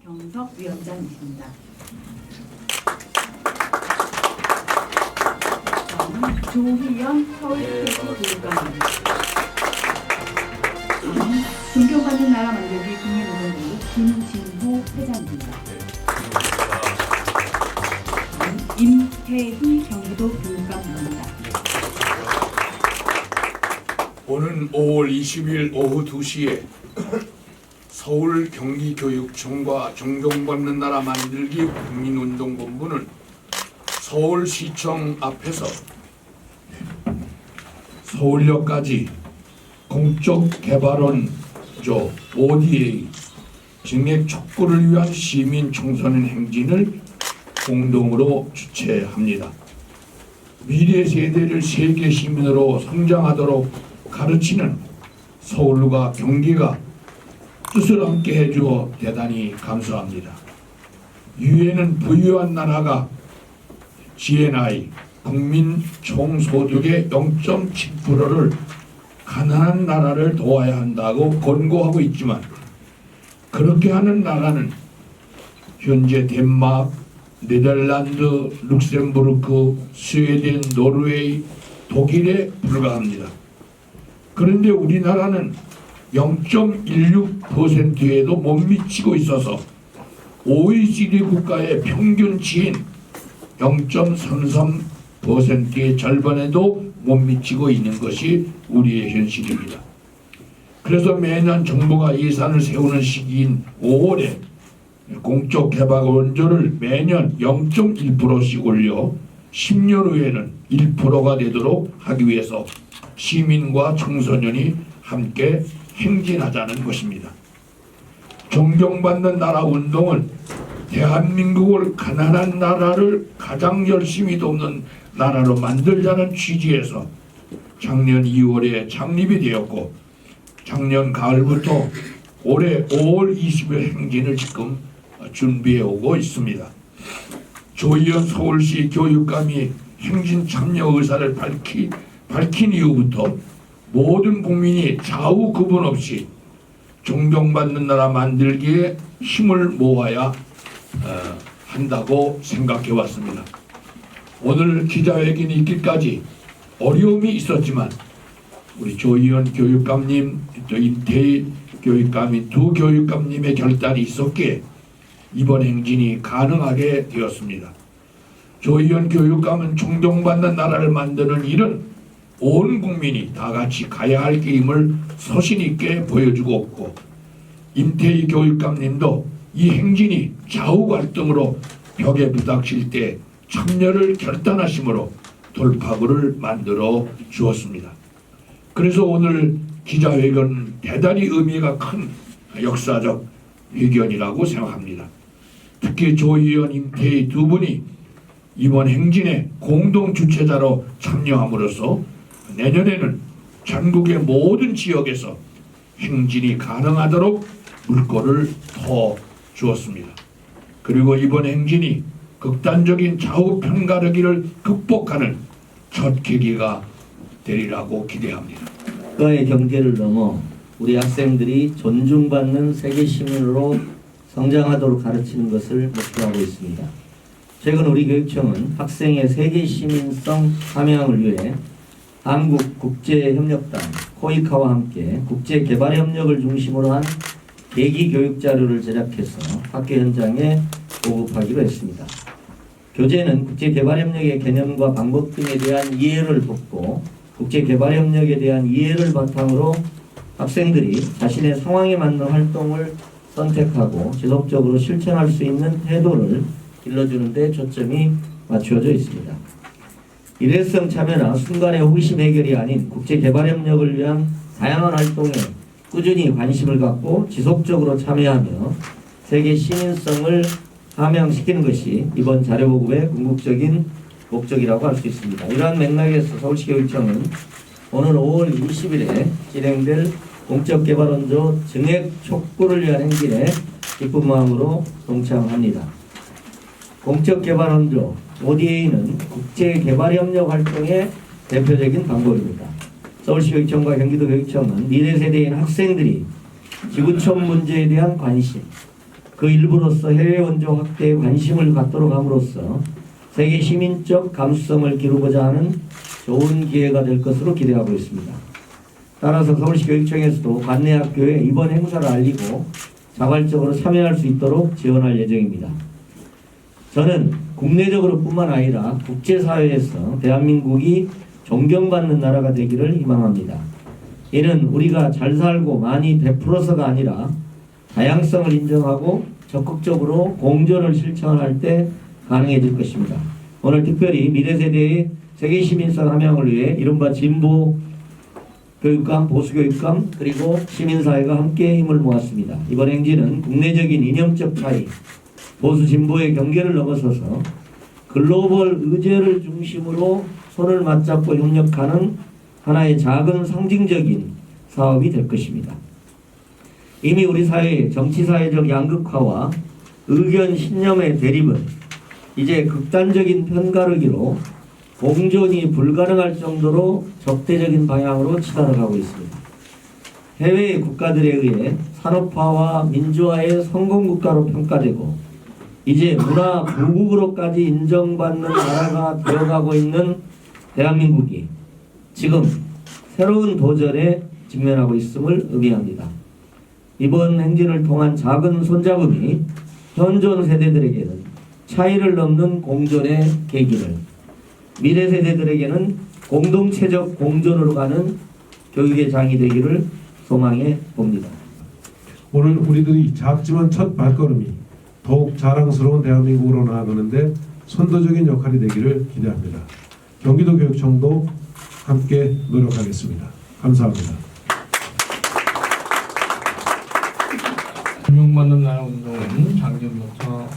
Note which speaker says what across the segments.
Speaker 1: 서경석 위원장이십니다. 다음은 조희연 서울특별시교육감입니다. 다음은 존경받는 나라 만들기 국민운동본부 김진호 회장입니다. 다음은 임태희 경기도 교육감입니다.
Speaker 2: 오는 5월 20일 오후 2시에 서울 경기교육청과 존경받는 나라 만들기 국민운동본부는 서울시청 앞에서 서울역까지 공적개발원조 ODA 증액 촉구를 위한 시민 청소년 행진을 공동으로 주최합니다. 미래 세대를 세계 시민으로 성장하도록 가르치는 서울과 경기가 뜻을 함께 해주어 대단히 감사합니다. 유엔은 부유한 나라가 GNI 국민 총소득의 0.7%를 가난한 나라를 도와야 한다고 권고하고 있지만 그렇게 하는 나라는 현재 덴마크, 네덜란드, 룩셈부르크, 스웨덴, 노르웨이, 독일에 불과합니다. 그런데 우리나라는 0.16%에도 못 미치고 있어서 OECD 국가의 평균치인 0.33%의 절반에도 못 미치고 있는 것이 우리의 현실입니다. 그래서 매년 정부가 예산을 세우는 시기인 5월에 공적개발원조를 매년 0.1%씩 올려 10년 후에는 1%가 되도록 하기 위해서 시민과 청소년이 함께 행진하자는 것입니다. 존경받는 나라 운동은 대한민국을 가난한 나라를 가장 열심히 돕는 나라로 만들자는 취지에서 작년 2월에 창립이 되었고 작년 가을부터 올해 5월 20일 행진을 지금 준비해 오고 있습니다. 조희연 서울시 교육감이 행진 참여 의사를 밝힌 이후부터 모든 국민이 좌우 구분 없이 존경받는 나라 만들기에 힘을 모아야 한다고 생각해 왔습니다. 오늘 기자회견이 있기까지 어려움이 있었지만 우리 조희연 교육감님 또 임태희 교육감인 두 교육감님의 결단이 있었기에 이번 행진이 가능하게 되었습니다. 조희연 교육감은 존경받는 나라를 만드는 일은 온 국민이 다 같이 가야 할 길임을 소신 있게 보여주고 없고 임태희 교육감님도 이 행진이 좌우 갈등으로 벽에 부닥칠 때 참여를 결단하심으로 돌파구를 만들어 주었습니다. 그래서 오늘 기자회견은 대단히 의미가 큰 역사적 회견이라고 생각합니다. 특히 조희연, 임태희 두 분이 이번 행진에 공동 주최자로 참여함으로써 내년에는 전국의 모든 지역에서 행진이 가능하도록 물꼬를 터 주었습니다. 그리고 이번 행진이 극단적인 좌우 편가르기를 극복하는 첫 계기가 되리라고 기대합니다.
Speaker 3: 국가의 경제를 넘어 우리 학생들이 존중받는 세계 시민으로 성장하도록 가르치는 것을 목표하고 있습니다. 최근 우리 교육청은 학생의 세계 시민성 함양을 위해 한국국제협력단 코이카와 함께 국제개발협력을 중심으로 한 계기교육 자료를 제작해서 학교 현장에 보급하기로 했습니다. 교재는 국제개발협력의 개념과 방법 등에 대한 이해를 돕고 국제개발협력에 대한 이해를 바탕으로 학생들이 자신의 상황에 맞는 활동을 선택하고 지속적으로 실천할 수 있는 태도를 길러주는 데 초점이 맞추어져 있습니다. 일회성 참여나 순간의 호기심 해결이 아닌 국제개발협력을 위한 다양한 활동에 꾸준히 관심을 갖고 지속적으로 참여하며 세계 시민성을 함양시키는 것이 이번 자료보급의 궁극적인 목적이라고 할 수 있습니다. 이러한 맥락에서 서울시 교육청은 오늘 5월 20일에 진행될 공적개발원조 증액 촉구를 위한 행진에 기쁜 마음으로 동참합니다. 공적개발원조 ODA는 국제개발협력 활동의 대표적인 방법입니다. 서울시 교육청과 경기도 교육청은 미래 세대인 학생들이 지구촌 문제에 대한 관심, 그 일부로서 해외 원조 확대에 관심을 갖도록 함으로써 세계 시민적 감수성을 기르고자 하는 좋은 기회가 될 것으로 기대하고 있습니다. 따라서 서울시 교육청에서도 관내 학교에 이번 행사를 알리고 자발적으로 참여할 수 있도록 지원할 예정입니다. 저는 국내적으로 뿐만 아니라 국제사회에서 대한민국이 존경받는 나라가 되기를 희망합니다. 이는 우리가 잘 살고 많이 베풀어서가 아니라 다양성을 인정하고 적극적으로 공존을 실천할 때 가능해질 것입니다. 오늘 특별히 미래세대의 세계시민성 함양을 위해 이른바 진보 교육감, 보수교육감 그리고 시민사회가 함께 힘을 모았습니다. 이번 행진은 국내적인 이념적 차이, 보수 진보의 경계를 넘어서서 글로벌 의제를 중심으로 손을 맞잡고 협력하는 하나의 작은 상징적인 사업이 될 것입니다. 이미 우리 사회의 정치사회적 양극화와 의견 신념의 대립은 이제 극단적인 편가르기로 공존이 불가능할 정도로 적대적인 방향으로 치달아가고 있습니다. 해외의 국가들에 의해 산업화와 민주화의 성공국가로 평가되고 이제 문화 부국으로까지 인정받는 나라가 되어가고 있는 대한민국이 지금 새로운 도전에 직면하고 있음을 의미합니다. 이번 행진을 통한 작은 손잡음이 현존 세대들에게는 차이를 넘는 공존의 계기를, 미래 세대들에게는 공동체적 공존으로 가는 교육의 장이 되기를 소망해 봅니다.
Speaker 4: 오늘 우리들이 작지만 첫 발걸음이 더욱 자랑스러운 대한민국으로 나아가는데 선도적인 역할이 되기를 기대합니다. 경기도 교육청도 함께 노력하겠습니다. 감사합니다.
Speaker 5: 존경받는 나라 운동은 작년부터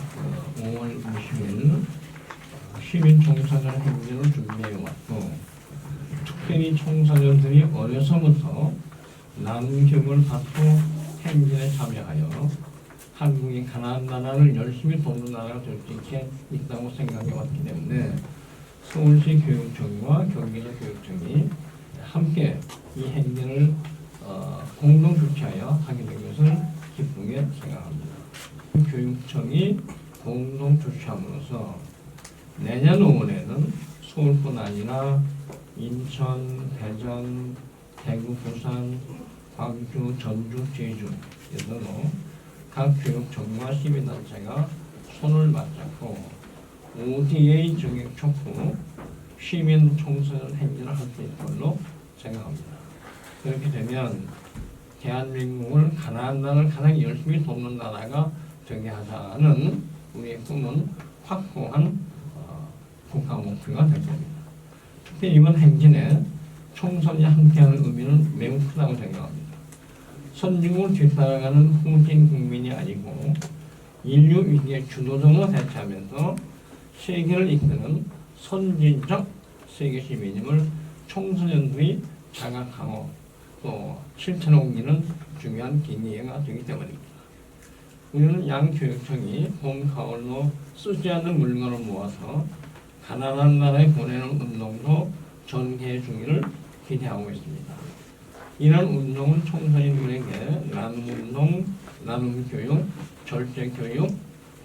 Speaker 5: 5월 20일 시민 청소년 행진을 준비해왔고 특별히 청소년들이 어려서부터 남교육을 받고 행진에 참여하여 한국이 가난한 나라를 열심히 돕는 나라가 될 수 있게 있다고 생각해왔기 때문에 서울시 교육청과 경기도 교육청이 함께 이 행진을 공동 주최하여 하게 된 것을 기쁘게 생각합니다. 교육청이 공동 주최함으로써 내년 5월에는 서울뿐 아니라 인천, 대전, 대구, 부산, 광주, 전주, 제주에서도 각 교육청과 시민단체가 손을 맞잡고 ODA 정액 촉구 시민 청소년 행진을 할 수 있는 걸로 생각합니다. 그렇게 되면 대한민국을 가난한 나라를 가장 열심히 돕는 나라가 되게 하자는 우리의 꿈은 확고한 국가 목표가 될 겁니다. 특히 이번 행진에 청소년이 함께하는 의미는 매우 크다고 생각합니다. 선진국을 뒤따라가는 후진 국민이 아니고 인류 위기의 주도적으로 대처하면서 세계를 이끄는 선진적 세계 시민임을 청소년들이 자각하고 또 실천에 옮기는 중요한 기회가 되기 때문입니다. 우리는 양교육청이 봄, 가을로 쓰지 않는 물건을 모아서 가난한 나라에 보내는 운동도 전개해 주기를 기대하고 있습니다. 이런 운동은 청소년들에게 나눔운동, 나눔교육, 절제교육,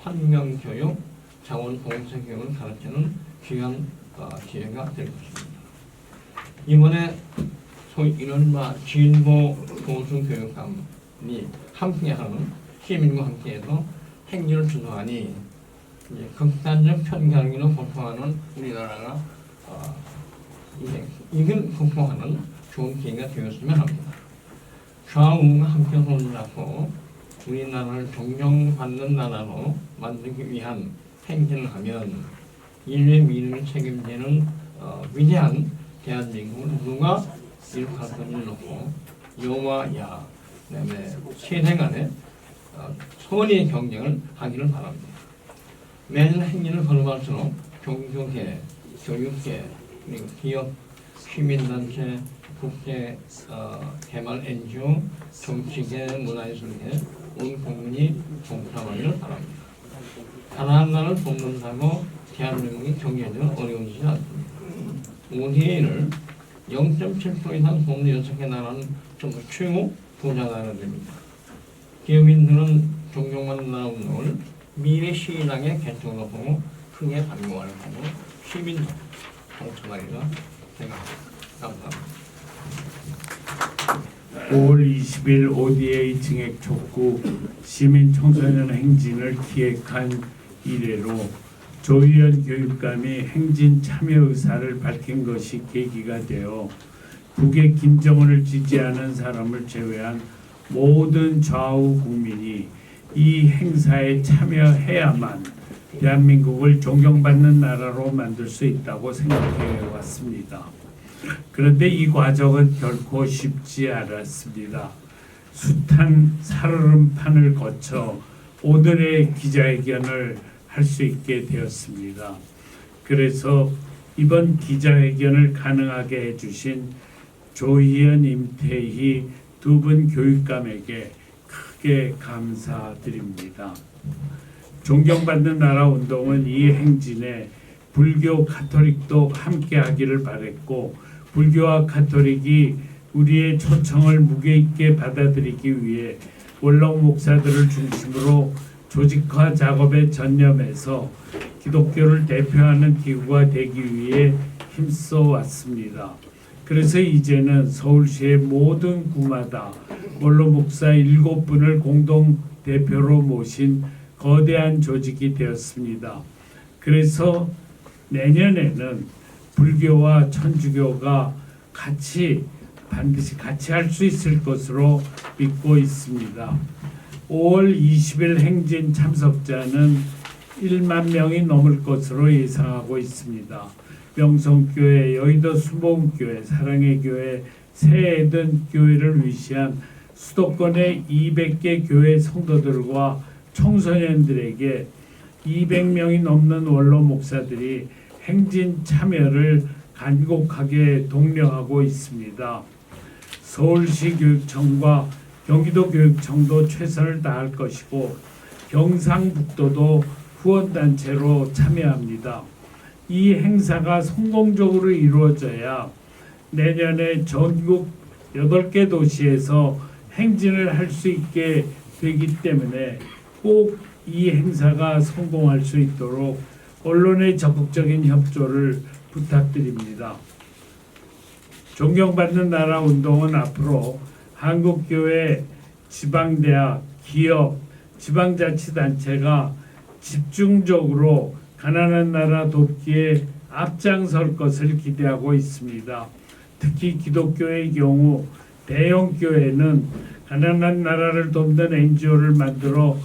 Speaker 5: 환경교육, 자원봉사교육을 가르치는 귀한 기회가 될 것입니다. 이번에 소위 이른바 진보 보수 교육감이 함께하는 시민과 함께해서 행진을 주도하니 극단적 편견으로 고통하는 우리나라가 이걸 극복하는 좋은 기회가 되었으면 합니다. 좌우가 함께 손을 잡고 우리나라를 존경받는 나라로 만들기 위한 행진을 하면 인류의 미래를 책임지는 위대한 대한민국을 누가 이룩할 것을 놓고 여와 야, 그다음에 세대 간의 선의의 경쟁을 하기를 바랍니다. 매년 행진을 걸어갈수록 종교계, 교육계, 그리고 기업, 시민단체, 국제 개발 NGO, 정치계, 문화예술계, 온 국민이 동참하기를 바랍니다. 가난한 나라를 돕는다고 대한민국이 경제적으로 어려워지지 않습니다. ODA를 0.7% 이상 돕는 6개 나라는 전부 최고 부자 나라들입니다. 기업인들은 존경받는 나라 운동을 미래 시인왕의 개통으로 보고 크게 반영하는 보고 시민 동참하기가 생각합니다. 감사합니다.
Speaker 6: 5월 20일 ODA 증액 촉구 시민 청소년 행진을 기획한 이래로 조희연 교육감이 행진 참여 의사를 밝힌 것이 계기가 되어 북의 김정은을 지지하는 사람을 제외한 모든 좌우 국민이 이 행사에 참여해야만 대한민국을 존경받는 나라로 만들 수 있다고 생각해 왔습니다. 그런데 이 과정은 결코 쉽지 않았습니다. 숱한 살얼음판을 거쳐 오늘의 기자회견을 할 수 있게 되었습니다. 그래서 이번 기자회견을 가능하게 해주신 조희연, 임태희 두 분 교육감에게 크게 감사드립니다. 존경받는 나라 운동은 이 행진에 불교, 가톨릭도 함께하기를 바랬고 불교와 가톨릭이 우리의 초청을 무게 있게 받아들이기 위해 원로 목사들을 중심으로 조직화 작업에 전념해서 기독교를 대표하는 기구가 되기 위해 힘써 왔습니다. 그래서 이제는 서울시의 모든 구마다 원로 목사 7분을 공동 대표로 모신 거대한 조직이 되었습니다. 그래서 내년에는 불교와 천주교가 반드시 같이 할 수 있을 것으로 믿고 있습니다. 5월 20일 행진 참석자는 1만 명이 넘을 것으로 예상하고 있습니다. 명성교회, 여의도 수목교회, 사랑의 교회, 새해든 교회를 위시한 수도권의 200개 교회 성도들과 청소년들에게 200명이 넘는 원로 목사들이 행진 참여를 간곡하게 독려하고 있습니다. 서울시 교육청과 경기도 교육청도 최선을 다할 것이고 경상북도도 후원단체로 참여합니다. 이 행사가 성공적으로 이루어져야 내년에 전국 8개 도시에서 행진을 할 수 있게 되기 때문에 꼭 이 행사가 성공할 수 있도록 언론의 적극적인 협조를 부탁드립니다. 존경받는 나라 운동은 앞으로 한국교회, 지방대학, 기업, 지방자치단체가 집중적으로 가난한 나라 돕기에 앞장설 것을 기대하고 있습니다. 특히 기독교의 경우 대형 교회는 가난한 나라를 돕는 NGO를 만들어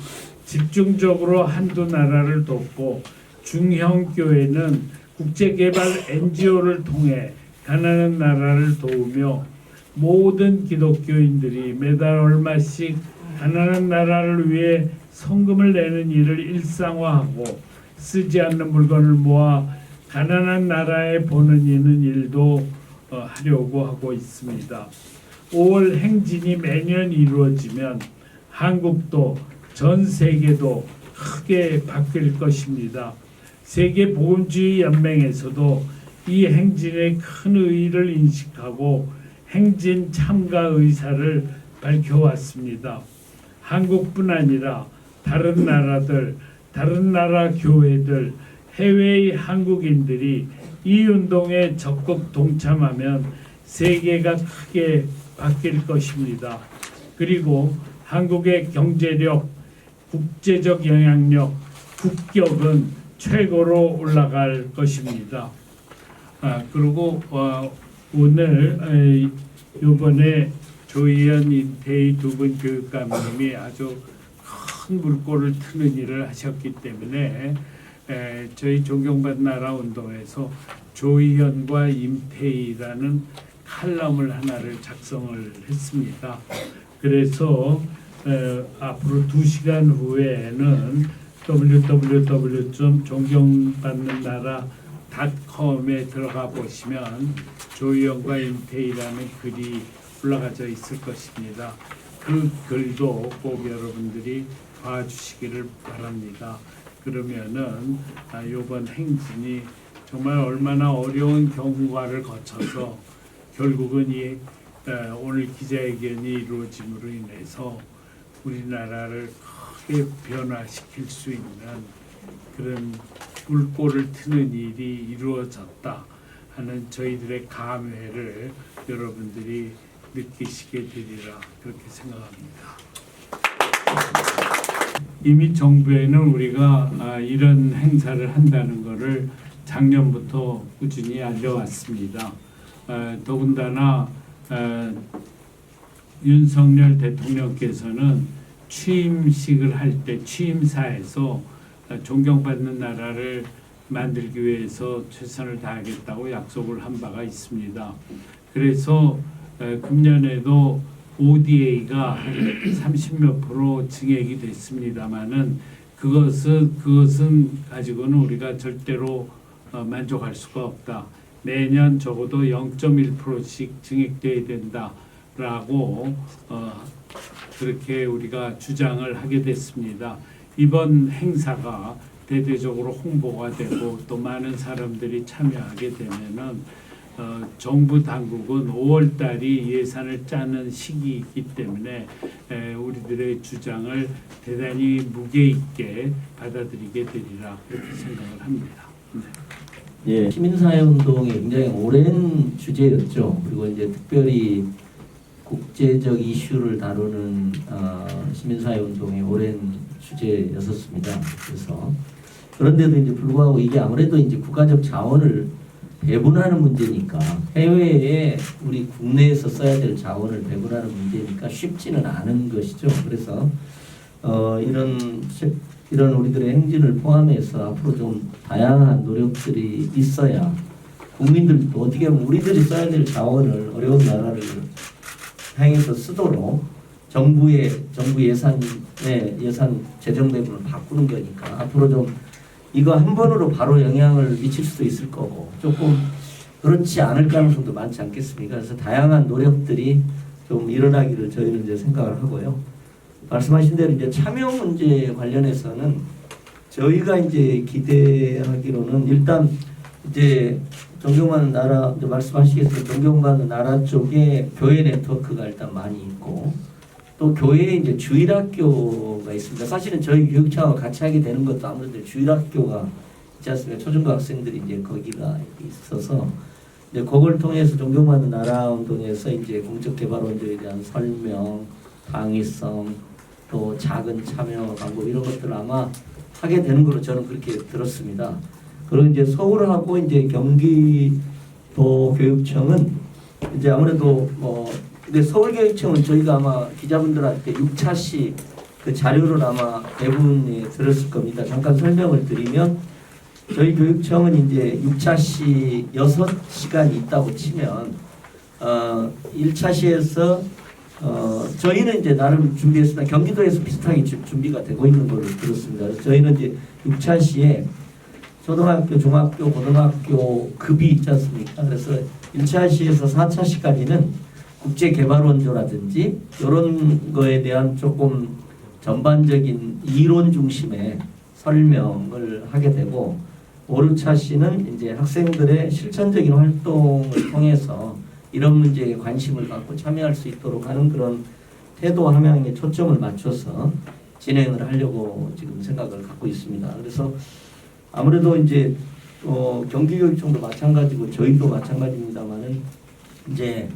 Speaker 6: 집중적으로 한두 나라를 돕고 중형 교회는 국제개발 NGO를 통해 가난한 나라를 도우며 모든 기독교인들이 매달 얼마씩 가난한 나라를 위해 성금을 내는 일을 일상화하고 쓰지 않는 물건을 모아 가난한 나라에 보는 일도 하려고 하고 있습니다. 5월 행진이 매년 이루어지면 한국도 전 세계도 크게 바뀔 것입니다. 세계보건주의 연맹에서도 이 행진의 큰 의의를 인식하고 행진 참가 의사를 밝혀왔습니다. 한국뿐 아니라 다른 나라들, 다른 나라 교회들, 해외의 한국인들이 이 운동에 적극 동참하면 세계가 크게 바뀔 것입니다. 그리고 한국의 경제력, 국제적 영향력, 국격은 최고로 올라갈 것입니다. 그리고 오늘 이번에 조희연, 임태희 두 분 교육감님이 아주 큰 물꼬를 트는 일을 하셨기 때문에 저희 존경받는 나라 운동에서 조희연과 임태희라는 칼럼을 하나를 작성을 했습니다. 그래서 앞으로 2시간 후에는 www.존경받는나라.com에 들어가 보시면 조희연과 임태희라는 글이 올라가져 있을 것입니다. 그 글도 꼭 여러분들이 봐주시기를 바랍니다. 그러면은 이번 행진이 정말 얼마나 어려운 경과를 거쳐서 결국은 오늘 기자회견이 이루어짐으로 인해서 우리나라를 크게 변화시킬 수 있는 그런 물꼬를 트는 일이 이루어졌다 하는 저희들의 감회를 여러분들이 느끼시게 되리라 그렇게 생각합니다. 이미 정부에는 우리가 이런 행사를 한다는 것을 작년부터 꾸준히 알려왔습니다. 더군다나 윤석열 대통령께서는 취임식을 할 때 취임사에서 존경받는 나라를 만들기 위해서 최선을 다하겠다고 약속을 한 바가 있습니다. 그래서 금년에도 ODA가 30몇 프로 증액이 됐습니다만은 그것은 가지고는 우리가 절대로 만족할 수가 없다. 매년 적어도 0.1%씩 증액돼야 된다라고 그렇게 우리가 주장을 하게 됐습니다. 이번 행사가 대대적으로 홍보가 되고 또 많은 사람들이 참여하게 되면은 정부 당국은 5월 달이 예산을 짜는 시기이기 때문에 우리들의 주장을 대단히 무게 있게 받아들이게 되리라 그렇게 생각을 합니다. 네.
Speaker 3: 예, 시민사회운동이 굉장히 오랜 주제였죠. 그리고 이제 특별히 국제적 이슈를 다루는 시민사회운동의 오랜 주제였었습니다. 그래서 그런데도 이제 불구하고 이게 아무래도 이제 국가적 자원을 배분하는 문제니까 해외에 우리 국내에서 써야 될 자원을 배분하는 문제니까 쉽지는 않은 것이죠. 그래서 이런 우리들의 행진을 포함해서 앞으로 좀 다양한 노력들이 있어야 국민들도 어떻게 보면 우리들이 써야 될 자원을 어려운 나라를 향해서 쓰도록 정부 예산 재정 배분을 바꾸는 거니까 앞으로 좀 이거 한 번으로 바로 영향을 미칠 수도 있을 거고 조금 그렇지 않을 가능성도 많지 않겠습니까? 그래서 다양한 노력들이 좀 일어나기를 저희는 이제 생각을 하고요. 말씀하신 대로 이제 참여 문제 관련해서는 저희가 이제 기대하기로는 일단 이제 존경받는 나라 이제 말씀하시겠지만 존경받는 나라 쪽에 교회 네트워크가 일단 많이 있고 또 교회에 이제 주일학교가 있습니다. 사실은 저희 교육청하고 같이 하게 되는 것도 아무래도 주일학교가 있지 않습니까? 초중고 학생들이 이제 거기가 있어서 이제 그걸 통해서 존경받는 나라 운동에서 이제 공적 개발 원조에 대한 설명, 당위성, 또 작은 참여 방법 이런 것들을 아마 하게 되는 걸로 저는 그렇게 들었습니다. 그리고 이제 서울하고 이제 경기도 교육청은 이제 아무래도 근데 서울교육청은 저희가 아마 기자분들한테 6차시 그 자료를 아마 대부분이 들었을 겁니다. 잠깐 설명을 드리면 저희 교육청은 이제 6차시 6시간이 있다고 치면 1차시에서 저희는 이제 나름 준비했으나 경기도에서 비슷하게 준비가 되고 있는 걸로 들었습니다. 그래서 저희는 이제 6차시에 초등학교, 중학교, 고등학교 급이 있지 않습니까? 그래서 1차시에서 4차시까지는 국제개발원조라든지 이런 거에 대한 조금 전반적인 이론 중심의 설명을 하게 되고 5, 6차시는 이제 학생들의 실천적인 활동을 통해서 이런 문제에 관심을 갖고 참여할 수 있도록 하는 그런 태도 함양에 초점을 맞춰서 진행을 하려고 지금 생각을 갖고 있습니다. 그래서 아무래도 이제 경기교육청도 마찬가지고 저희도 마찬가지입니다만은 이제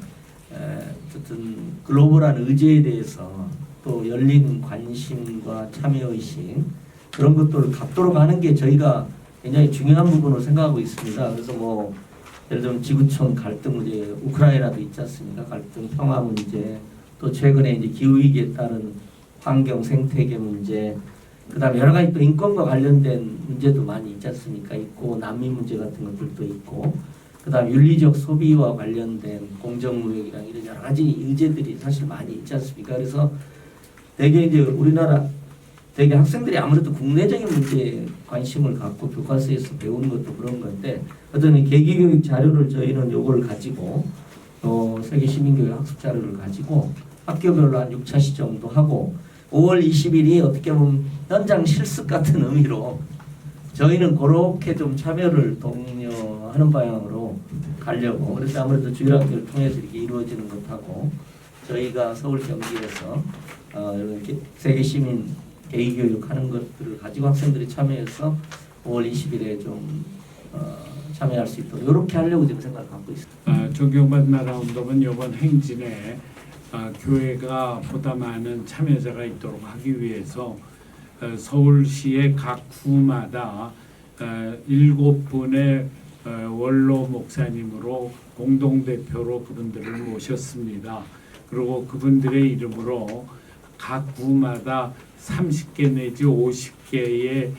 Speaker 3: 어쨌든 글로벌한 의제에 대해서 또 열린 관심과 참여의식 그런 것들을 갖도록 하는 게 저희가 굉장히 중요한 부분으로 생각하고 있습니다. 그래서 예를 들면 지구촌 갈등 문제, 우크라이나도 있지 않습니까? 갈등, 평화 문제, 또 최근에 이제 기후 위기에 따른 환경 생태계 문제, 그다음에 여러 가지 또 인권과 관련된 문제도 많이 있지 않습니까? 있고 난민 문제 같은 것들도 있고, 그다음 윤리적 소비와 관련된 공정무역이랑 이런 여러 가지 의제들이 사실 많이 있지 않습니까? 그래서 되게 이제 우리나라 되게 학생들이 아무래도 국내적인 문제에 관심을 갖고 교과서에서 배우는 것도 그런 건데 어떤 계기교육 자료를 저희는 요걸 가지고 세계 시민교육 학습 자료를 가지고 학교별로 한 6차시 정도 하고 5월 20일이 어떻게 보면 현장 실습 같은 의미로 저희는 그렇게 좀 참여를 독려하는 방향으로 가려고 그래서 아무래도 주일학교를 통해서 이렇게 이루어지는 것하고 저희가 서울 경기에서 이렇게 세계 시민 계기교육하는 것들을 가지고 학생들이 참여해서 5월 20일에 좀 참여할 수 있도록 이렇게 하려고 지금 생각을 갖고 있습니다.
Speaker 6: 존경받는 나라 운동은 이번 행진에 교회가 보다 많은 참여자가 있도록 하기 위해서 서울시의 각 구마다 7분의 원로 목사님으로 공동대표로 그분들을 모셨습니다. 그리고 그분들의 이름으로 각 구마다 30개 내지 50개의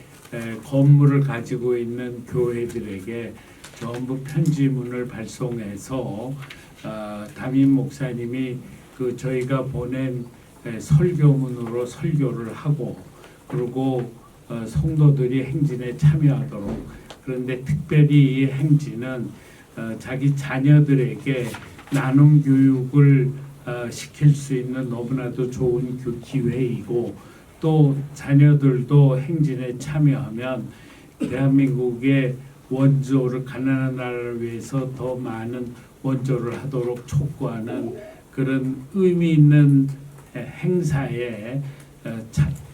Speaker 6: 건물을 가지고 있는 교회들에게 전부 편지문을 발송해서 담임 목사님이 그 저희가 보낸 설교문으로 설교를 하고 그리고 성도들이 행진에 참여하도록, 그런데 특별히 이 행진은 자기 자녀들에게 나눔 교육을 시킬 수 있는 너무나도 좋은 기회이고, 또 자녀들도 행진에 참여하면 대한민국의 원조를, 가난한 나라를 위해서 더 많은 원조를 하도록 촉구하는 그런 의미 있는 행사에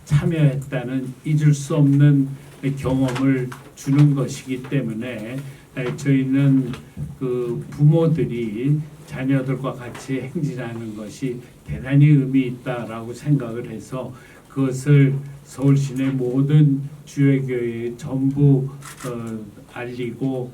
Speaker 6: 참여했다는 잊을 수 없는 경험을 주는 것이기 때문에 저희는 그 부모들이 자녀들과 같이 행진하는 것이 대단히 의미 있다라고 생각을 해서 그것을 서울 시내 모든 주요 교회에 전부 알리고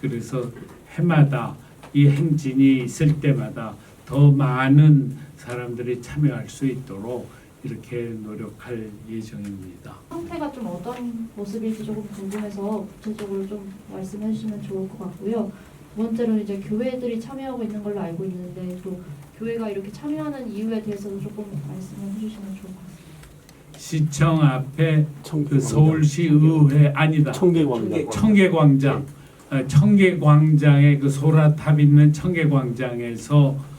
Speaker 6: 그래서 해마다 이 행진이 있을 때마다 더 많은 사람들이 참여할 수 있도록 이렇게 노력할 예정입니다.
Speaker 7: 형태가 좀 어떤 모습일지 조금 궁금해서 구체적으로 좀 말씀해 주시면 좋을 것 같고요. 두 번째로는 이제 교회들이 참여하고 있는 걸로 알고 있는데 또 교회가 이렇게 참여하는 이유에 대해서도 조금 말씀을 해주시면 좋을 것 같습니다.
Speaker 6: 시청 앞에 그 서울시 의회 아니다. 청계광장. 청계광장에 그 소라탑 있는 청계광장에서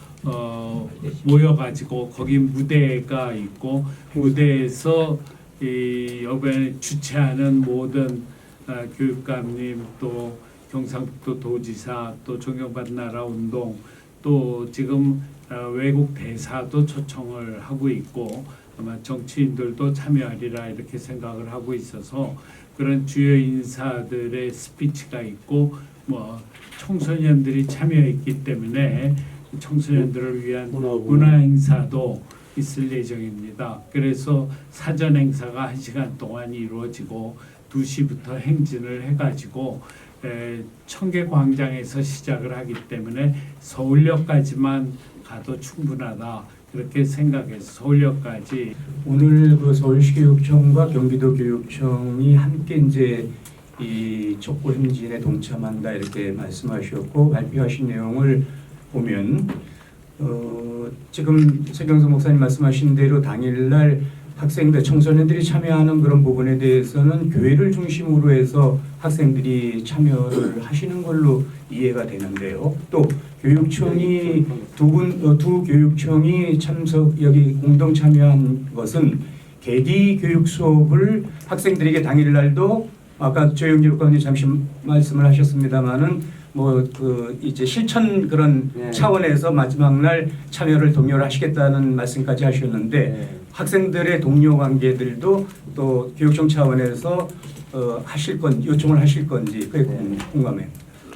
Speaker 6: 모여가지고 거기 무대가 있고 무대에서 이번에 주최하는 모든 교육감님 또 경상북도 도지사 또 존경받는 나라 운동 또 지금 외국 대사도 초청을 하고 있고 아마 정치인들도 참여하리라 이렇게 생각을 하고 있어서 그런 주요 인사들의 스피치가 있고 뭐 청소년들이 참여했기 때문에 청소년들을 위한 문화 행사도 있을 예정입니다. 그래서 사전 행사가 1시간 동안 이루어지고 2시부터 행진을 해가지고 청계광장에서 시작을 하기 때문에 서울역까지만 가도 충분하다 그렇게 생각해서 서울역까지
Speaker 8: 오늘 그 서울시교육청과 경기도교육청이 함께 이제 이 촉구 행진에 동참한다 이렇게 말씀하셨고 발표하신 내용을 보면 지금 최경석 목사님 말씀하신 대로 당일날 학생들, 청소년들이 참여하는 그런 부분에 대해서는 교회를 중심으로 해서 학생들이 참여를 하시는 걸로 이해가 되는데요. 또 교육청이 두 교육청이 여기 공동 참여한 것은 계기 교육 수업을 학생들에게 당일날도 아까 조영길 교육감님 잠시 말씀을 하셨습니다마는 뭐 그 이제 실천 그런 차원에서 마지막 날 참여를 독려를 하시겠다는 말씀까지 하셨는데 학생들의 동료 관계들도 또 교육청 차원에서 하실 건 요청을 하실 건지 그게 궁금해요.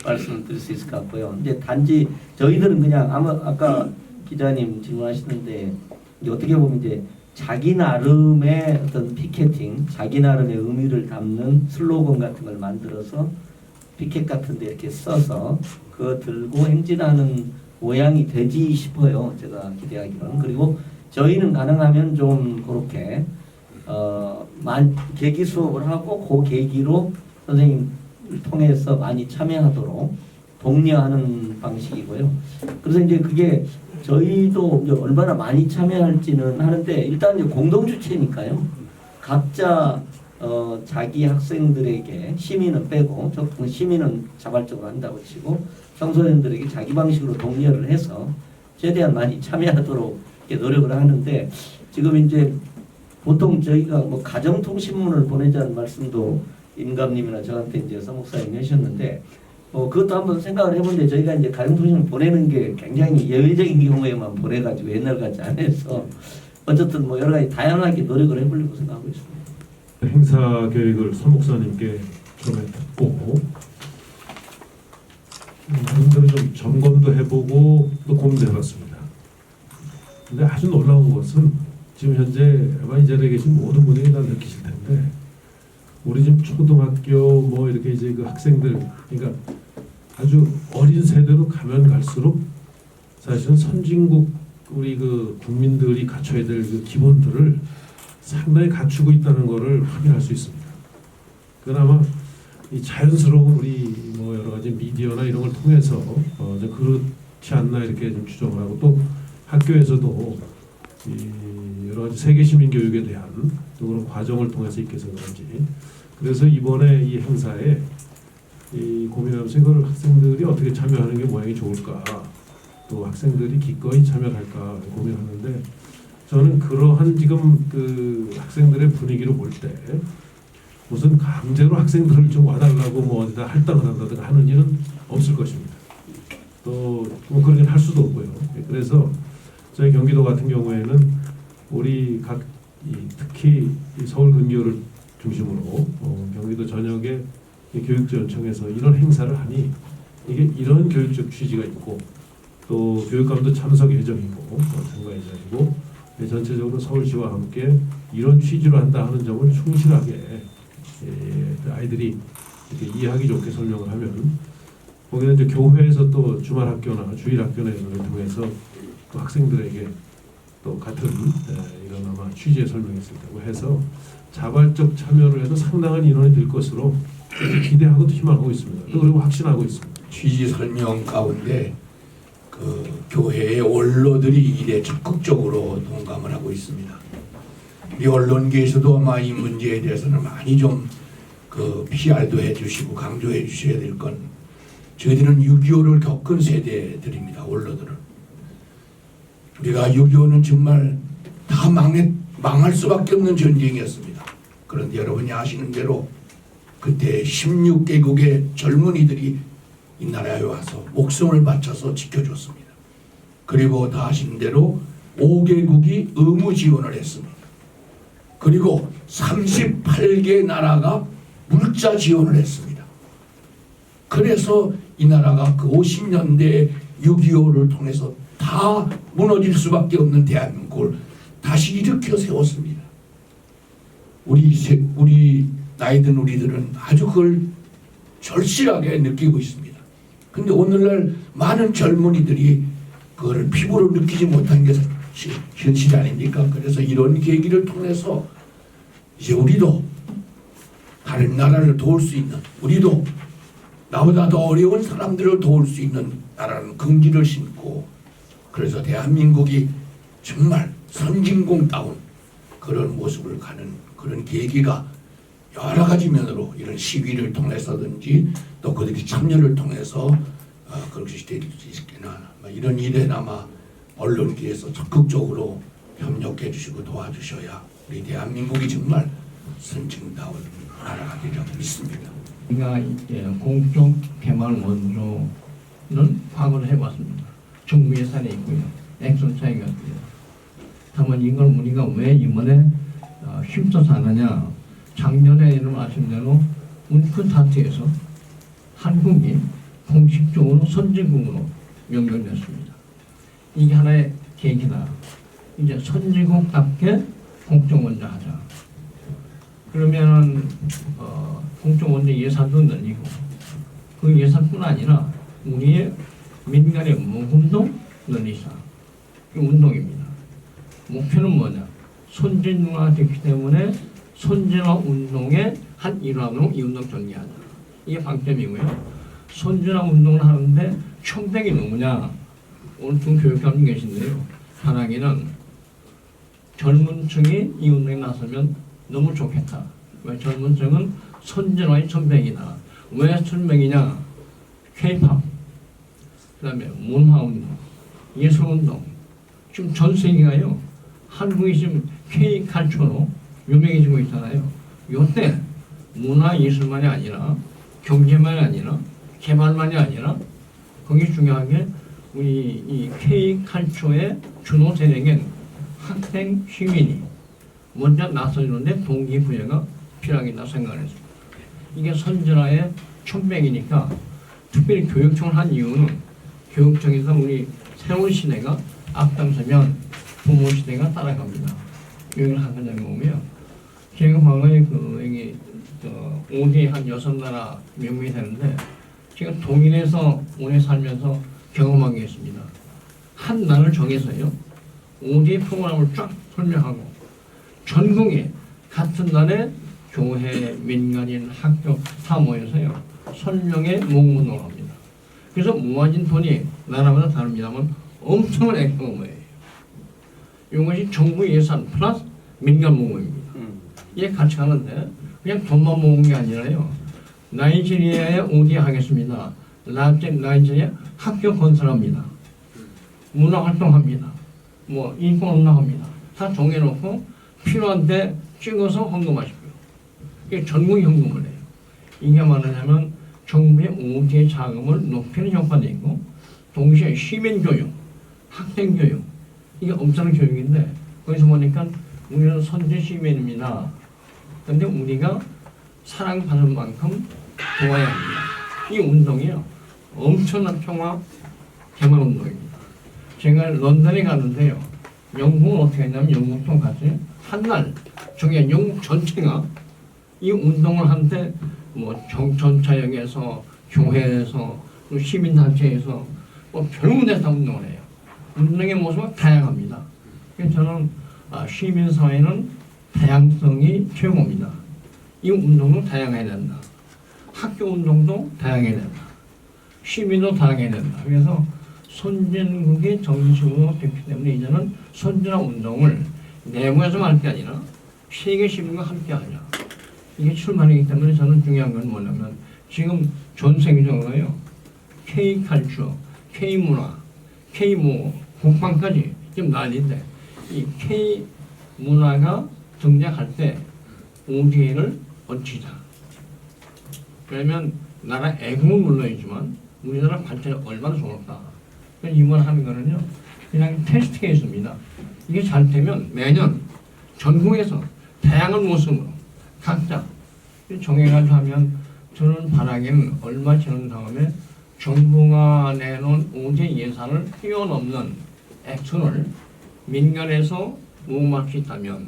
Speaker 3: 말씀을 드릴 수 있을 것 같고요. 이제 단지 저희들은 그냥 아까 기자님 질문하시는데 이제 어떻게 보면 이제 자기 나름의 어떤 피켓팅, 자기 나름의 의미를 담는 슬로건 같은 걸 만들어서 피켓 같은 데 이렇게 써서 그거 들고 행진하는 모양이 되지 싶어요. 제가 기대하기로는. 그리고 저희는 가능하면 좀 그렇게 계기 수업을 하고 그 계기로 선생님을 통해서 많이 참여하도록 독려하는 방식이고요. 그래서 이제 그게 저희도 이제 얼마나 많이 참여할지는 하는데 일단 이제 공동 주체니까요. 각자 자기 학생들에게 시민은 빼고 시민은 자발적으로 한다고 치고 청소년들에게 자기 방식으로 독려를 해서 최대한 많이 참여하도록 노력을 하는데 지금 이제 보통 저희가 뭐 가정통신문을 보내자는 말씀도 임감님이나 저한테 이제 서 목사님이 하셨는데 그것도 한번 생각을 해본데 저희가 이제 가정통신을 보내는 게 굉장히 예외적인 경우에만 보내가지고 옛날 같지 않아서 어쨌든 뭐 여러 가지 다양하게 노력을 해보려고 생각하고 있습니다.
Speaker 4: 행사 계획을 서 목사님께 처음에 듣고 나름대로 좀 점검도 해보고 또 고민도 해봤습니다. 근데 아주 놀라운 것은 지금 현재 아마 이 자리에 계신 모든 분들이 다 느끼실 텐데 우리 지금 초등학교 뭐 이렇게 이제 그 학생들 그러니까 아주 어린 세대로 가면 갈수록 사실은 선진국 우리 그 국민들이 갖춰야 될 그 기본들을 상당히 갖추고 있다는 것을 확인할 수 있습니다. 그나마 이 자연스러운 우리 뭐 여러 가지 미디어나 이런 걸 통해서 좀 그렇지 않나 이렇게 좀 추정을 하고 또 학교에서도 이 여러 가지 세계 시민 교육에 대한 또 그런 과정을 통해서 있게 해서 그런지 그래서 이번에 이 행사에 이 고민하면서 이걸 학생들이 어떻게 참여하는 게 모양이 좋을까 또 학생들이 기꺼이 참여할까 고민하는데 저는 그러한 지금 그 학생들의 분위기를 볼 때 무슨 강제로 학생들을 좀 와달라고 뭐 어디다 할당을 한다든가 하는 일은 없을 것입니다. 또 뭐 그러긴 할 수도 없고요. 그래서 저희 경기도 같은 경우에는 우리 각 특히 이 서울 근교를 중심으로 경기도 전역의 교육지원청에서 이런 행사를 하니 이게 이런 교육적 취지가 있고 또 교육감도 참석 예정이고 참가 예정이고 전체적으로 서울시와 함께 이런 취지로 한다 하는 점을 충실하게 아이들이 이렇게 이해하기 좋게 설명을 하면 거기는 이제 교회에서 또 주말 학교나 주일 학교나 이런 걸 통해서 또 학생들에게 또 같은 이런 아마 취지의 설명했을 테고 해서 자발적 참여를 해서 상당한 인원이 될 것으로 기대하고 희망하고 있습니다. 또 그리고 확신하고 있습니다.
Speaker 2: 취지 설명 가운데 그 교회의 원로들이 일에 적극적으로 동감을 하고 있습니다. 우리 언론계에서도 아마 이 문제에 대해서는 많이 좀 그 PR도 해주시고 강조해 주셔야 될 건 저희들은 6.25를 겪은 세대들입니다. 원로들은 우리가 6.25는 정말 다 망할 수밖에 없는 전쟁이었습니다. 그런데 여러분이 아시는 대로 그때 16개국의 젊은이들이 이 나라에 와서 목숨을 바쳐서 지켜줬습니다. 그리고 다 아시는 대로 5개국이 의무 지원을 했습니다. 그리고 38개 나라가 물자 지원을 했습니다. 그래서 이 나라가 그 50년대 6.25를 통해서 다 무너질 수밖에 없는 대한민국을 다시 일으켜 세웠습니다. 우리 나이든 우리들은 아주 그걸 절실하게 느끼고 있습니다. 근데 오늘날 많은 젊은이들이 그거를 피부로 느끼지 못한 게 현실이 아닙니까? 그래서 이런 계기를 통해서 이제 우리도 다른 나라를 도울 수 있는 우리도 나보다 더 어려운 사람들을 도울 수 있는 나라는 긍지를 심고 그래서 대한민국이 정말 선진국다운 그런 모습을 가는 그런 계기가 여러 가지 면으로 이런 시위를 통해서든지 또 그들이 참여를 통해서 그렇게 될 수 있겠나 이런 일에나마 언론계에서 적극적으로 협력해 주시고 도와주셔야 우리 대한민국이 정말 선진다운 나라가 되리라고 믿습니다.
Speaker 5: 우리가 공적 개발 원조는 파악을 해봤습니다. 정부 예산에 있고요. 액수 차이가 있고요. 다만 이걸 우리가 왜 이번에 힘써서 하느냐. 작년에 이런 아시는 대로 운크타트에서 한국이 공식적으로 선진국으로 명명됐습니다. 이게 하나의 계기다. 이제 선진국답게 공적원조 하자. 그러면은 공적원조 예산도 늘리고 그 예산뿐 아니라 우리의 민간의 모금도 늘리자. 이 운동입니다. 목표는 뭐냐? 선진화가 됐기 때문에 선진화 운동의 한 일환으로 이 운동 전개하자. 이게 방점이고요. 선진화 운동을 하는데 청백이 누구냐? 오늘 두 교육감님 계신데요. 하나기는 젊은 층이 이 운동에 나서면 너무 좋겠다. 왜 젊은 층은 선진화의 천백이다. 왜 천백이냐? K-팝, 그 다음에 문화운동, 예술운동. 지금 전 세계가요. 한국이 지금 K-칼처로 유명해지고 있잖아요. 이때 문화 예술만이 아니라 경제만이 아니라 개발만이 아니라 거기 중요한 게 우리 이 K-칼처의 주도 세력인 학생, 시민이 먼저 나서주는데 동기부여가 필요하겠다 생각했습니다. 이게 선진화의 촉백이니까 특별히 교육청을 한 이유는 교육청에서 우리 새로운 시대가 앞장서면 부모 시대가 따라갑니다. 교육을 한 가지 보면 제가 과거에 여기 ODA 한 6나라 명명이 되는데 제가 독일에서 오래 살면서 경험한 게 있습니다. 한 날을 정해서요. ODA 프로그램을 쫙 설명하고 전국에 같은 날에 교회, 민간인, 학교 다 모여서요. 설명에 모금운동을 합니다. 그래서 모아진 돈이 나라마다 다릅니다만 엄청난 액수예요. 이것이 정부 예산 플러스 민간 모금입니다. 이게 같이 가는데 그냥 돈만 모은 게 아니라요. 나이지리아에 ODA 하겠습니다. 나이지리아 학교 건설합니다. 문화활동합니다. 뭐 인권운동합니다. 다 정해놓고 필요한데 찍어서 헌금하십시오. 이게 전국 현금을 해요. 이게 말하자면 정부의 ODA 자금을 높이는 효과도 있고 동시에 시민교육, 학생교육 이게 엄청난 교육인데 거기서 보니까 우리는 선제 시민입니다. 그런데 우리가 사랑받을 만큼 도와야 합니다. 이 운동이요. 엄청난 평화 개발 운동입니다. 제가 런던에 가는데요. 영국은 어떻게 했냐면 영국도 같이 한날 저게 영국 전체가 이 운동을 하는데 뭐 전차역에서 교회에서 또 시민단체에서 뭐 별군 데서 다 운동을 해요. 운동의 모습은 다양합니다. 그래서 저는 시민사회는 다양성이 최고입니다. 이 운동도 다양해야 된다. 학교 운동도 다양해야 된다. 시민도 다양해야 된다. 그래서 선진국의 정식으로 됐기 때문에 이제는 선진화 운동을 내부에서만 할 게 아니라 세계 시민과 함께 하자. 이게 출발이기 때문에 저는 중요한 건 뭐냐면 지금 전 세계적으로요. K칼처, K문화, K뭐 국방까지 지금 난리인데 이 K문화가 등장할 때 ODA를 얹히자. 그러면 나라 애국은 물론이지만 우리나라 발전이 얼마나 좋을까. 이번 하는 거는요. 그냥 테스트 케이스입니다. 이게 잘 되면 매년 전국에서 다양한 모습으로 각자 정해가지고 하면 저는 바라기는 얼마 지난 다음에 정부가 내놓은 ODA 예산을 뛰어넘는 액션을 민간에서 모금할 수 있다면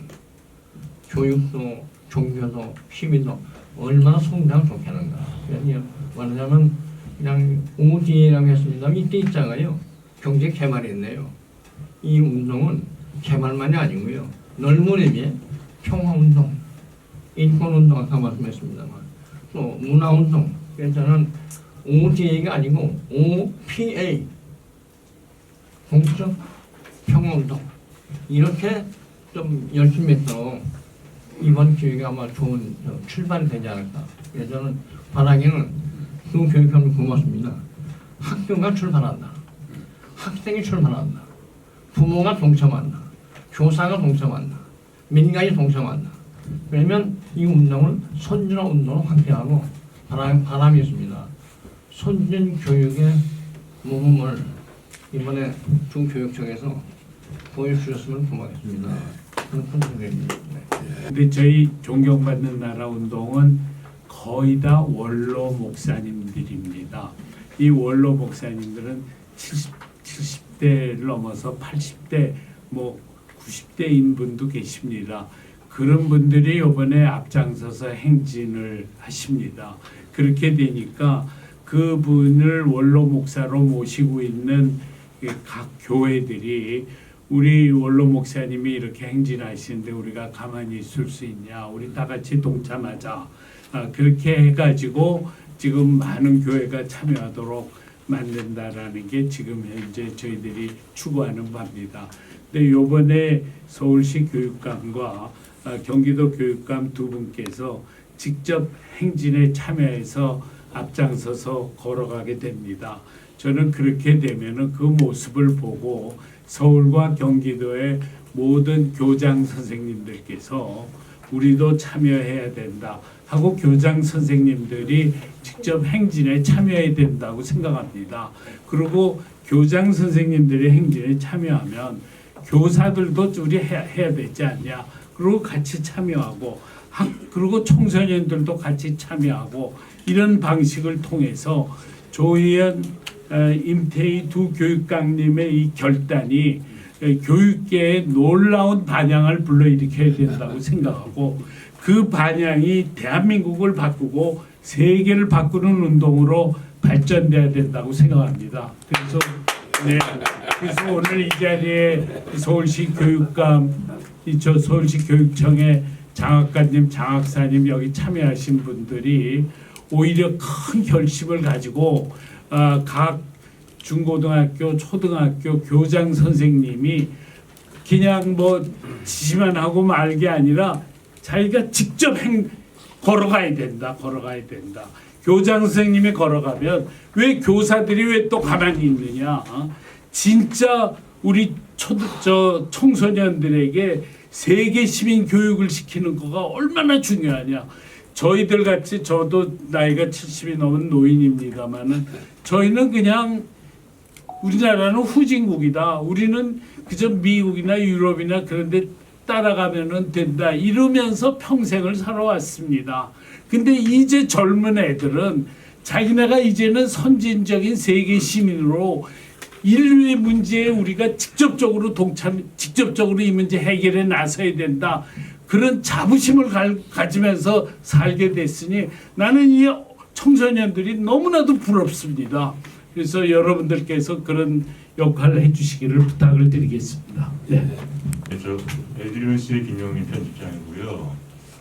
Speaker 5: 교육도 종교도 시민도 얼마나 성장 좋겠는가. 그래서 말하자면 그냥 ODA라고 했습니다. 이때 있잖아요. 경제 개발이었네요. 이 운동은 개발만이 아니고요. 넓은 의미의 평화운동, 인권운동 아까 말씀했습니다만 또 문화운동. 그래서 저는 ODA가 아니고 OPA 공적 평화운동 이렇게 좀 열심히 했도록 이번 기회가 아마 좋은 출발이 되지 않을까. 그래서 저는 바라기는 그 교육하면 고맙습니다. 학교가 출발한다. 학생이 출발한다. 부모가 동참한다. 교사가 동참한다. 민간이 동참한다. 그러면 이 운동을 선진화 운동으로 확대하고 바람이 있습니다. 선진 교육의 모금을 이번에 중교육청에서 보여주셨으면 고맙겠습니다. 그런 큰 소리입니다.
Speaker 6: 근데 저희 존경받는 나라 운동은 거의 다 원로 목사님들입니다. 이 원로 목사님들은 70대를 넘어서 80대, 뭐 90대인 분도 계십니다. 그런 분들이 이번에 앞장서서 행진을 하십니다. 그렇게 되니까 그분을 원로 목사로 모시고 있는 각 교회들이 우리 원로 목사님이 이렇게 행진하시는데 우리가 가만히 있을 수 있냐? 우리 다 같이 동참하자. 그렇게 해가지고 지금 많은 교회가 참여하도록 만든다라는 게 지금 현재 저희들이 추구하는 바입니다. 근데 이번에 서울시 교육감과 경기도 교육감 두 분께서 직접 행진에 참여해서 앞장서서 걸어가게 됩니다. 저는 그렇게 되면은 그 모습을 보고 서울과 경기도의 모든 교장 선생님들께서 우리도 참여해야 된다 하고 교장 선생님들이 직접 행진에 참여해야 된다고 생각합니다. 그리고 교장 선생님들이 행진에 참여하면 교사들도 우리 해야 되지 않냐. 그리고 같이 참여하고 그리고 청소년들도 같이 참여하고 이런 방식을 통해서 조희연, 임태희 두 교육감님의 이 결단이 교육계에 놀라운 반향을 불러일으켜야 된다고 생각하고 그 반향이 대한민국을 바꾸고 세계를 바꾸는 운동으로 발전돼야 된다고 생각합니다. 그래서 오늘 이 자리에 서울시 교육감, 서울시 교육청의 장학관님, 장학사님 여기 참여하신 분들이 오히려 큰 결심을 가지고 각 중고등학교, 초등학교 교장 선생님이 그냥 뭐 지시만 하고 말게 아니라 자기가 직접 걸어가야 된다. 교장 선생님이 걸어가면 왜 교사들이 왜 또 가만히 있느냐? 진짜 우리 청소년들에게 세계 시민 교육을 시키는 거가 얼마나 중요하냐? 저희들 같이 저도 나이가 70이 넘은 노인입니다만은 저희는 그냥 우리나라는 후진국이다. 우리는 그저 미국이나 유럽이나 그런데 따라가면은 된다. 이러면서 평생을 살아왔습니다. 근데 이제 젊은 애들은 자기네가 이제는 선진적인 세계 시민으로 인류의 문제에 우리가 직접적으로 이 문제 해결에 나서야 된다. 그런 자부심을 가지면서 살게 됐으니 나는 이 청소년들이 너무나도 부럽습니다. 그래서 여러분들께서 그런 역할을 해주시기를 부탁을 드리겠습니다. 네.
Speaker 9: 저 에듀런스의 김영민 편집장이고요.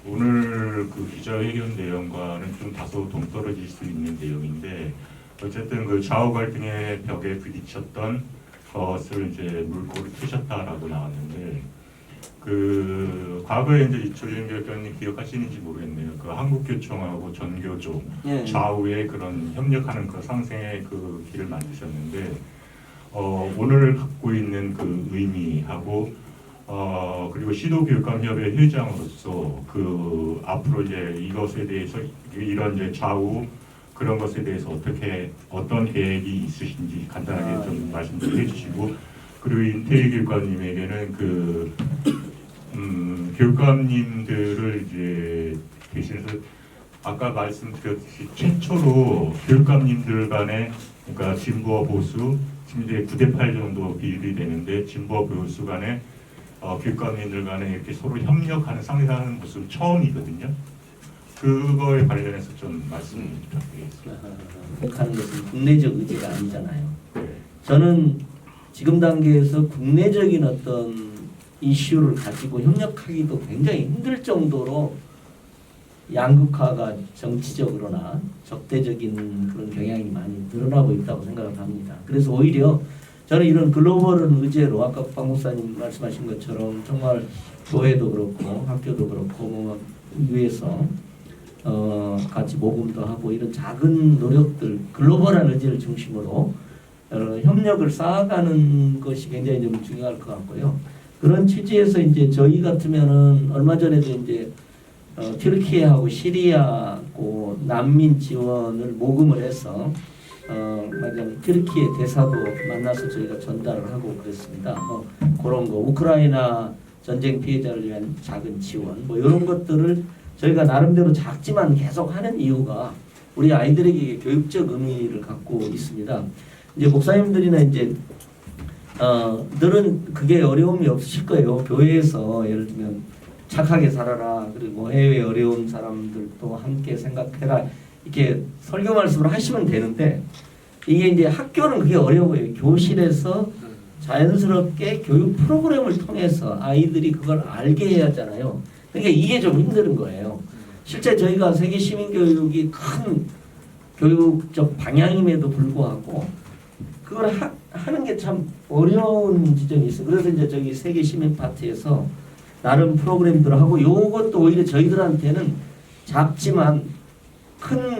Speaker 9: 오늘 그 기자회견 내용과는 좀 다소 동떨어질 수 있는 내용인데 어쨌든 그 좌우 갈등의 벽에 부딪혔던 것을 이제 물꼬를 트셨다라고 나왔는데 그 과거에 이제 조희연 교육감님 기억하시는지 모르겠네요. 그 한국교총하고 전교조 좌우의 그런 협력하는 그 상생의 그 길을 만드셨는데 오늘 갖고 있는 그 의미하고 그리고 시도교육감협의 회장으로서 그 앞으로 이제 이것에 대해서 이런 이제 좌우 그런 것에 대해서 어떤 계획이 있으신지 간단하게 좀 말씀 좀 해주시고 그리고 임태희 교육감님에게는 그 교육감님들을 이제 대신해서 아까 말씀드렸듯이 최초로 교육감님들 간에 그러니까 진보와 보수 지금 이제 9대8 정도 비율이 되는데 진보와 보수 간에 교육감님들 간에 이렇게 서로 협력하는 상생하는 모습 처음이거든요. 그거에 관련해서 좀 말씀 부탁드리겠습니다.
Speaker 3: 하는 것은 국내적 의지가 아니잖아요. 저는 지금 단계에서 국내적인 어떤 이슈를 가지고 협력하기도 굉장히 힘들 정도로 양극화가 정치적으로나 적대적인 그런 경향이 많이 늘어나고 있다고 생각을 합니다. 그래서 오히려 저는 이런 글로벌한 의제로 아까 박 목사님 말씀하신 것처럼 정말 교회도 그렇고 학교도 그렇고 뭐 위에서 같이 모금도 하고 이런 작은 노력들 글로벌한 의제를 중심으로 협력을 쌓아가는 것이 굉장히 좀 중요할 것 같고요. 그런 취지에서 이제 저희 같으면은 얼마 전에도 이제 튀르키예하고 시리아고 난민 지원을 모금을 해서 튀르키예 대사도 만나서 저희가 전달을 하고 그랬습니다. 그런 거 우크라이나 전쟁 피해자를 위한 작은 지원 뭐 이런 것들을 저희가 나름대로 작지만 계속 하는 이유가 우리 아이들에게 교육적 의미를 갖고 있습니다. 이제 목사님들이나 이제 늘은 그게 어려움이 없으실 거예요. 교회에서 예를 들면 착하게 살아라 그리고 해외 어려운 사람들도 함께 생각해라 이렇게 설교 말씀을 하시면 되는데 이게 이제 학교는 그게 어려워요. 교실에서 자연스럽게 교육 프로그램을 통해서 아이들이 그걸 알게 해야 하잖아요. 그러니까 이게 좀 힘든 거예요. 실제 저희가 세계 시민 교육이 큰 교육적 방향임에도 불구하고 그걸 하는 게 참 어려운 지점이 있어요. 그래서 이제 저기 세계 시민 파트에서 나름 프로그램들을 하고 요것도 오히려 저희들한테는 작지만 큰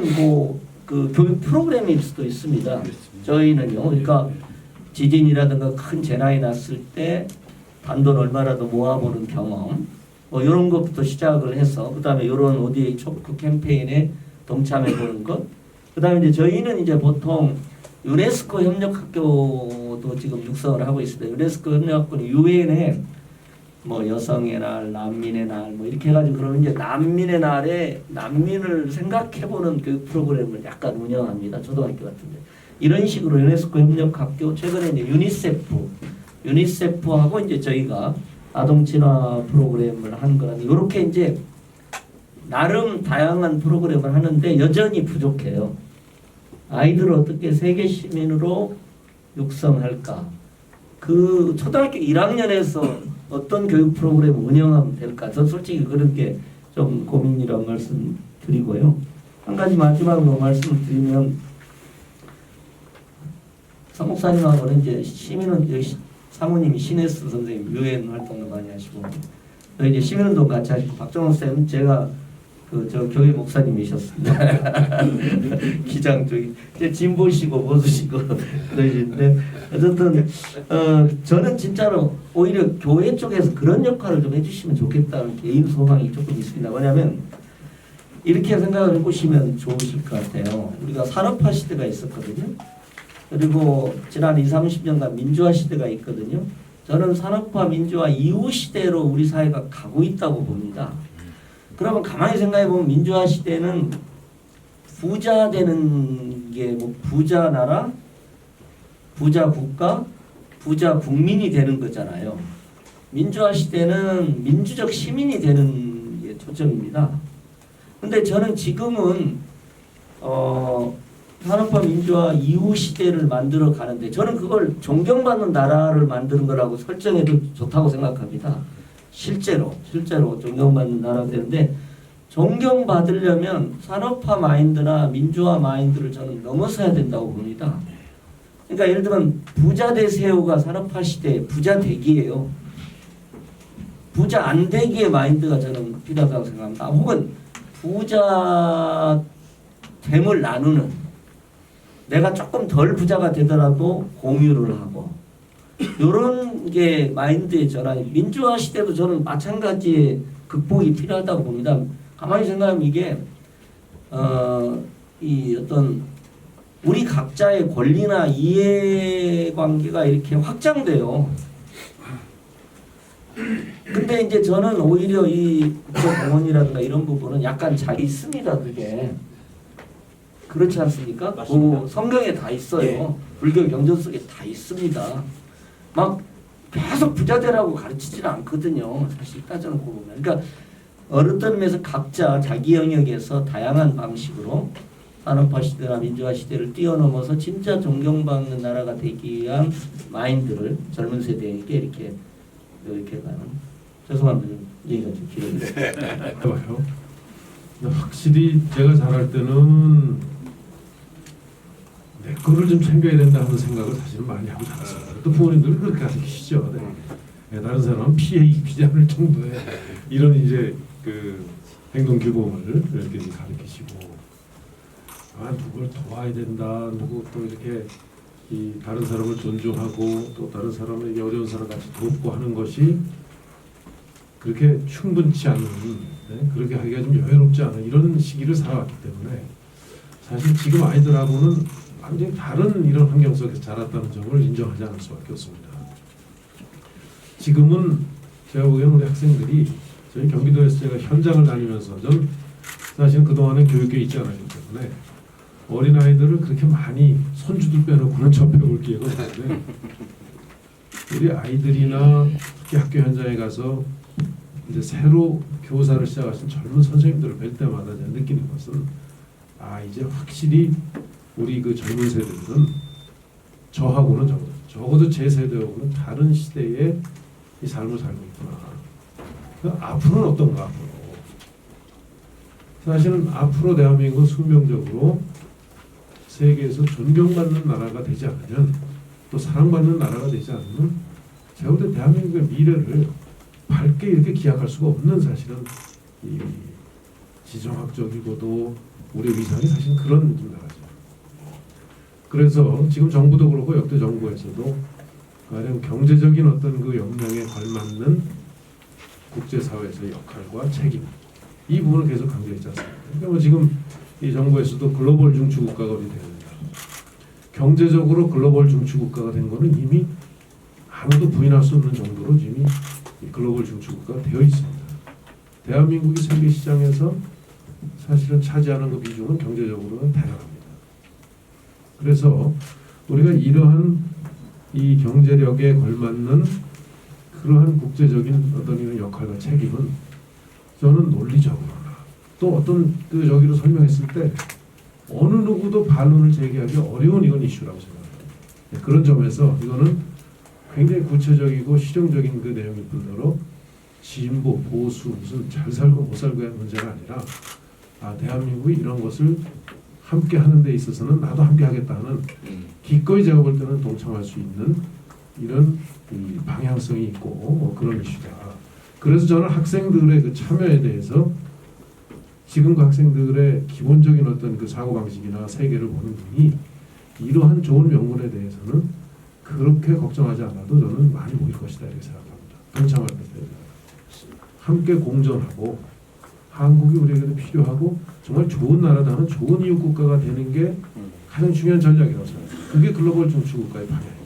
Speaker 3: 그 교육 프로그램일 수도 있습니다. 저희는요. 그러니까 지진이라든가 큰 재난이 났을 때 단돈 얼마라도 모아보는 경험 뭐 이런 것부터 시작을 해서 그다음에 이런 ODA 초크 캠페인에 동참해보는 것 그다음에 이제 저희는 이제 보통 유네스코 협력학교도 지금 육성을 하고 있습니다. 유네스코 협력학교는 유엔에 뭐 여성의 날, 난민의 날 뭐 이렇게 해가지고 그러면 이제 난민의 날에 난민을 생각해보는 교육 프로그램을 약간 운영합니다. 초등학교 같은데 이런 식으로 유네스코 협력학교 최근에 이제 유니세프하고 이제 저희가 아동 친화 프로그램을 한 거라는 이렇게 이제 나름 다양한 프로그램을 하는데 여전히 부족해요. 아이들을 어떻게 세계 시민으로 육성할까? 그 초등학교 1학년에서 어떤 교육 프로그램을 운영하면 될까? 저 솔직히 그런 게 좀 고민이라는 말씀 드리고요. 한 가지 마지막으로 말씀을 드리면 성목사님하고는 이제 시민은 여기 사모님이 신혜수 선생님 유엔 활동도 많이 하시고 이제 시민운동 같이 하시고 박정호 쌤은 제가 저 교회 목사님이셨습니다. 기장 쪽이 이제 진보시고 보수시고 그러시는데 어쨌든 저는 진짜로 오히려 교회 쪽에서 그런 역할을 좀 해주시면 좋겠다는 개인 소망이 조금 있습니다. 왜냐하면 이렇게 생각을 해보시면 좋으실 것 같아요. 우리가 산업화 시대가 있었거든요. 그리고 지난 20, 30년간 민주화 시대가 있거든요. 저는 산업화 민주화 이후 시대로 우리 사회가 가고 있다고 봅니다. 그러면 가만히 생각해 보면 민주화 시대는 부자 되는 게 뭐 부자 나라, 부자 국가, 부자 국민이 되는 거잖아요. 민주화 시대는 민주적 시민이 되는 게 초점입니다. 근데 저는 지금은 산업화 민주화 이후 시대를 만들어 가는데 저는 그걸 존경받는 나라를 만드는 거라고 설정해도 좋다고 생각합니다. 실제로 존경받는 나라가 되는데 존경받으려면 산업화 마인드나 민주화 마인드를 저는 넘어서야 된다고 봅니다. 그러니까 예를 들면 부자 되세요가 산업화 시대 부자 되기예요. 부자 안 되기의 마인드가 저는 필요하다고 생각합니다. 혹은 부자 됨을 나누는 내가 조금 덜 부자가 되더라도 공유를 하고 이런 게 마인드의 전환이 민주화 시대도 저는 마찬가지의 극복이 필요하다고 봅니다. 가만히 생각하면 이게 이 어떤 우리 각자의 권리나 이해관계가 이렇게 확장돼요. 근데 이제 저는 오히려 이 국제공헌이라든가 이런 부분은 약간 자기 있습니다. 그게 그렇지 않습니까? 그 성경에 다 있어요. 불교 경전 속에 다 있습니다. 막 계속 부자 되라고 가르치지는 않거든요. 사실 따져놓고 보면. 그러니까 어떤 의미에서 각자 자기 영역에서 다양한 방식으로 산업화 시대나 민주화 시대를 뛰어넘어서 진짜 존경받는 나라가 되기 위한 마인드를 젊은 세대에게 이렇게 가는. 죄송합니다. 얘기가 좀 길어졌어요.
Speaker 4: 해봐요. 확실히 제가 잘할 때는 내 거를 좀 챙겨야 된다 하는 생각을 사실은 많이 하고 자랐습니다. 또 부모님들은 그렇게 가르치시죠. 네. 다른 사람은 피해 입히지 않을 정도의 이런 이제 그 행동 규범을 이렇게 가르치시고 누굴 도와야 된다, 누구 또 이렇게 이 다른 사람을 존중하고 또 다른 사람에게 어려운 사람 같이 돕고 하는 것이 그렇게 충분치 않은, 네? 그렇게 하기가 좀 여유롭지 않은 이런 시기를 살아왔기 때문에 사실 지금 아이들하고는 완전히 다른 이런 환경 속에서 자랐다는 점을 인정하지 않을 수밖에 없습니다. 지금은 제가 보기에는 우리 학생들이 저희 경기도에서 제가 현장을 다니면서 전 사실 그동안에 교육계에 있지 않았기 때문에 어린아이들을 그렇게 많이 손주들 빼놓고는 접해볼 기회가 없는데 우리 아이들이나 특히 학교 현장에 가서 이제 새로 교사를 시작하신 젊은 선생님들을 뵐 때마다 제가 느끼는 것은 이제 확실히 우리 그 젊은 세대들은 저하고는 적어도 제 세대하고는 다른 시대의 이 삶을 살고 있구나. 앞으로는 어떤가 앞으로. 사실은 앞으로 대한민국은 숙명적으로 세계에서 존경받는 나라가 되지 않으면 또 사랑받는 나라가 되지 않으면 제가 볼 때 대한민국의 미래를 밝게 이렇게 기약할 수가 없는 사실은 이 지정학적이고도 우리 위상이 사실 그런 느낌이 나죠. 그래서 지금 정부도 그렇고 역대 정부에서도 가령 경제적인 어떤 그 역량에 걸맞는 국제사회에서의 역할과 책임 이 부분을 계속 강조했지 않습니까? 그러니까 뭐 지금 이 정부에서도 글로벌 중추국가가 우리 되야 된다. 경제적으로 글로벌 중추국가가 된 거는 이미 아무도 부인할 수 없는 정도로 이미 글로벌 중추국가가 되어 있습니다. 대한민국이 세계 시장에서 사실은 차지하는 그 비중은 경제적으로는 대단합니다. 그래서 우리가 이러한 이 경제력에 걸맞는 그러한 국제적인 어떤 이런 역할과 책임은 저는 논리적으로나 또 어떤 그 저기로 설명했을 때 어느 누구도 반론을 제기하기 어려운 이건 이슈라고 생각합니다. 그런 점에서 이거는 굉장히 구체적이고 실용적인 그 내용일 뿐더러 진보, 보수, 무슨 잘 살고 못 살고의 문제가 아니라 대한민국이 이런 것을 함께 하는 데 있어서는 나도 함께 하겠다는 기꺼이 제가 볼 때는 동참할 수 있는 이런 이 방향성이 있고 뭐 그런 이슈다. 그래서 저는 학생들의 그 참여에 대해서 지금 그 학생들의 기본적인 어떤 그 사고방식이나 세계를 보는 눈이 이러한 좋은 명분에 대해서는 그렇게 걱정하지 않아도 저는 많이 모일 것이다 이렇게 생각합니다. 동참할 것이다. 함께 공존하고 한국이 우리에게도 필요하고 정말 좋은 나라다는 좋은 이웃 국가가 되는 게 가장 중요한 전략이라고 생각합니다. 그게 글로벌 중추국가의 방향입니다.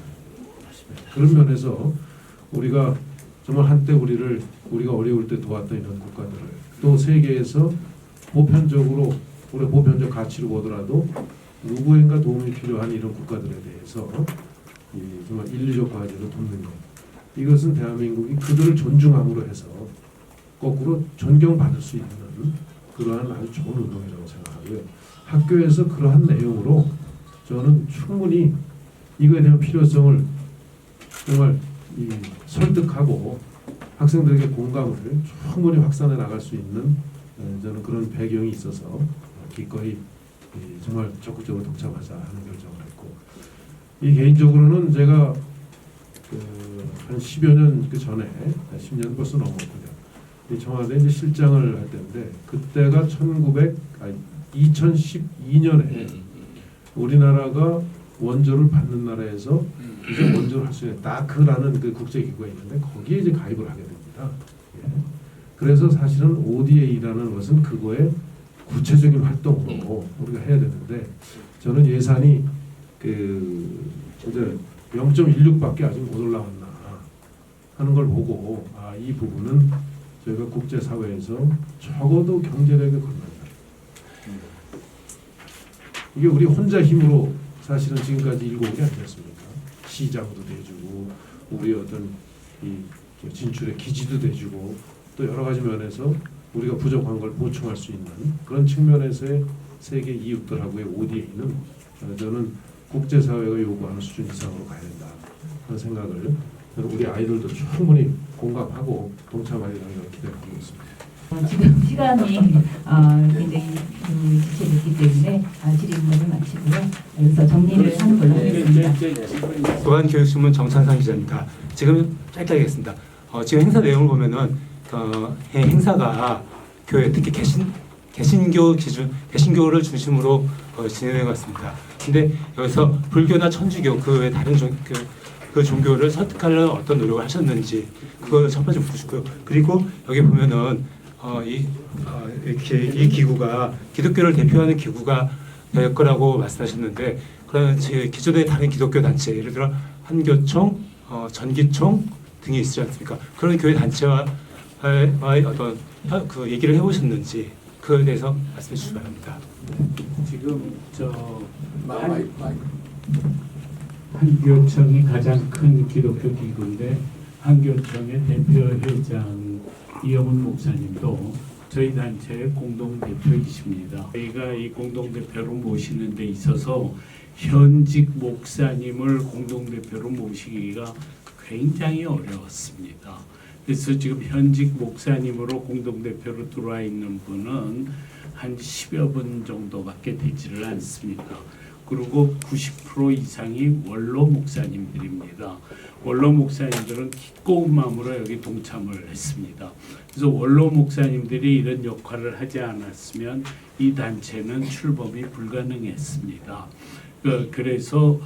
Speaker 4: 그런 면에서 우리가 정말 한때 우리가 어려울 때 도왔던 이런 국가들을 또 세계에서 보편적으로 우리 보편적 가치로 보더라도 누구인가 도움이 필요한 이런 국가들에 대해서 정말 인류적 과제로 돕는 것, 이것은 대한민국이 그들을 존중함으로 해서 거꾸로 존경받을 수 있는 그러한 아주 좋은 운동이라고 생각하고요. 학교에서 그러한 내용으로 저는 충분히 이거에 대한 필요성을 정말 설득하고 학생들에게 공감을 충분히 확산해 나갈 수 있는 저는 그런 배경이 있어서 기꺼이 정말 적극적으로 동참하자 하는 결정을 했고, 이 개인적으로는 제가 한 10여 년 그 전에 10년 벌써 넘었거든요. 청와대 이제 실장을 할 때인데 그때가 2012년에 우리나라가 원조를 받는 나라에서 이제 원조를 할 수 있는 다크라는 그 국제기구가 있는데 거기에 이제 가입을 하게 됩니다. 예. 그래서 사실은 ODA라는 것은 그거의 구체적인 활동으로 우리가 해야 되는데 저는 예산이 이제 0.16밖에 아직 못 올라왔나 하는 걸 보고 이 부분은 저희가 국제사회에서 적어도 경제력에 걸맞다. 이게 우리 혼자 힘으로 사실은 지금까지 일궈온 게 아니었습니까? 시장도 대주고 우리 어떤 이 진출의 기지도 대주고 또 여러 가지 면에서 우리가 부족한 걸 보충할 수 있는 그런 측면에서의 세계 이웃들하고의 ODA는 저는 국제사회가 요구하는 수준 이상으로 가야 된다 하는 생각을 우리 아이들도 충분히 공감하고 동참하리라는 걸 기대하고 있습니다.
Speaker 1: 지금 시간이 굉장히 지체됐기 때문에 질의응답을 마치고요. 여기서 정리를 하는 걸로 하겠습니다.
Speaker 8: 보안교육신문 정찬상 기자입니다. 지금 짧게 하겠습니다. 지금 행사 내용을 보면은 행사가 교회 특히 개신교를 중심으로 진행해 왔습니다. 근데 여기서 불교나 천주교 그 외 다른 그 종교를 설득하려는 어떤 노력을 하셨는지 그걸 첫 번째 묻고 싶고요. 그리고 여기 보면은 이 기구가 기독교를 대표하는 기구가 될 거라고 말씀하셨는데 그러면 기존의 다른 기독교 단체 예를 들어 한교총, 전기총 등이 있지 않습니까? 그런 교회 단체와의 어떤 그 얘기를 해보셨는지 그에 대해서 말씀해 주시기 바랍니다.
Speaker 6: 지금 한교총이 가장 큰 기독교 기구인데 한교총의 대표 회장 이영훈 목사님도 저희 단체의 공동 대표이십니다. 저희가 이 공동 대표로 모시는 데 있어서 현직 목사님을 공동 대표로 모시기가 굉장히 어려웠습니다. 그래서 지금 현직 목사님으로 공동 대표로 들어와 있는 분은 한 10여 분 정도밖에 되지를 않습니다. 그리고 90% 이상이 원로 목사님들입니다. 원로 목사님들은 기꺼운 마음으로 여기 동참을 했습니다. 그래서 원로 목사님들이 이런 역할을 하지 않았으면 이 단체는 출범이 불가능했습니다. 그래서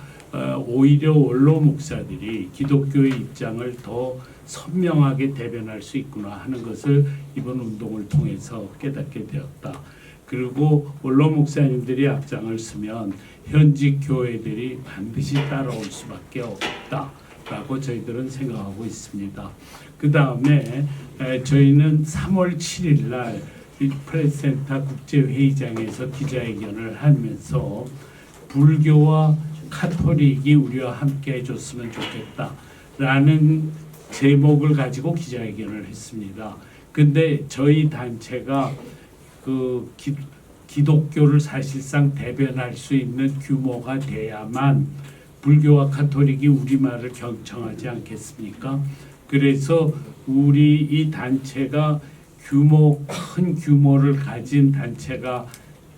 Speaker 6: 오히려 원로 목사들이 기독교의 입장을 더 선명하게 대변할 수 있구나 하는 것을 이번 운동을 통해서 깨닫게 되었다. 그리고 원로 목사님들이 앞장을 서면 현직 교회들이 반드시 따라올 수밖에 없다라고 저희들은 생각하고 있습니다. 그 다음에 저희는 3월 7일 날 프레스센터 국제회의장에서 기자회견을 하면서 불교와 카톨릭이 우리와 함께 해줬으면 좋겠다라는 제목을 가지고 기자회견을 했습니다. 근데 저희 단체가 그 기독교를 사실상 대변할 수 있는 규모가 돼야만 불교와 카톨릭이 우리말을 경청하지 않겠습니까? 그래서 우리 이 단체가 큰 규모를 가진 단체가